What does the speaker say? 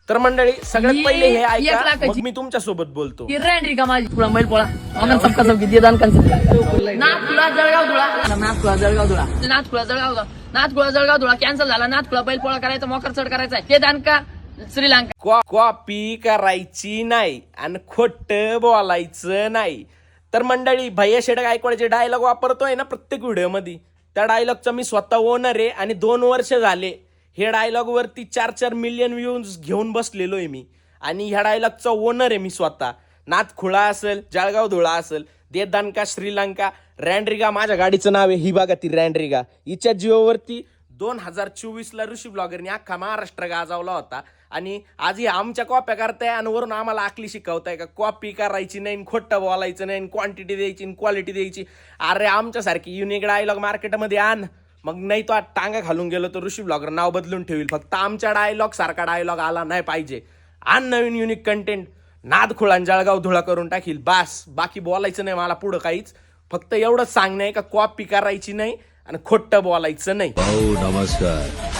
तर मंडळी सगळ्यात ही पहिले हे 1 ऐका, लाखाची. मग मी तुमच्या सोबत बोलतो. रँडी का माझी पुढा मैल पोळा आम्हाला सबका सबकी दे दान नाथखुळा जळगाव धुळा नाथखुळा जळगाव धुळा नाथखुळा जळगाव धुळा नाथखुळा जळगाव धुळा कॅन्सल झाला. नाथखुळा बैल पोळा करायचा मोकर चढ करायचा ते दान का श्रीलंका. कॉपी करायची नाही आणि खोट बोलायचं नाही. तर मंडळी भैया शेठ गायकवाडचे डायलॉग वापरतोय ना प्रत्येक व्हिडिओ मध्ये, त्या डायलॉगचा मी स्वतः ओनर आहे आणि 2 वर्ष झाले हे डायलॉग वरती 4-4 मिलियन व्ह्यूज घेऊन बसलेलो आहे मी. आणि ह्या डायलॉगचा ओनर आहे मी स्वतः. नाथखुळा असेल, जळगाव धुळा असेल, देदानका, श्रीलंका, रँड्रिगा माझ्या गाडीचं नाव आहे. ही बघा ती रँड्रिगा. हिच्या जिओवरती 2024ला ऋषी ब्लॉगरने अख्खा महाराष्ट्र गाजवला होता. आणि आज ही आमच्या कॉप्या करताय आणि वरून आम्हाला आकली शिकवताय का कॉपी करायची नाही, खोटं बोलायचं नाही, क्वांटिटी द्यायची, क्वालिटी द्यायची. अरे आमच्यासारखी युनिक डायलॉग मार्केटमध्ये आण, मग नाही तो टांगा घालून गेलो तर ऋषी ब्लॉगर नाव बदलून ठेवील. फक्त आमच्या डायलॉग सारखा डायलॉग आला नाही पाहिजे. आण नवीन युनिक कंटेंट, नादखुळा जळगाव धुळा करून टाकील बास. बाकी बोलायचं नाही मला पुढं काहीच. फक्त एवढंच सांगणं आहे का कॉपी करायची नाही आणि खोटं बोलायचं नाही. नमस्कार.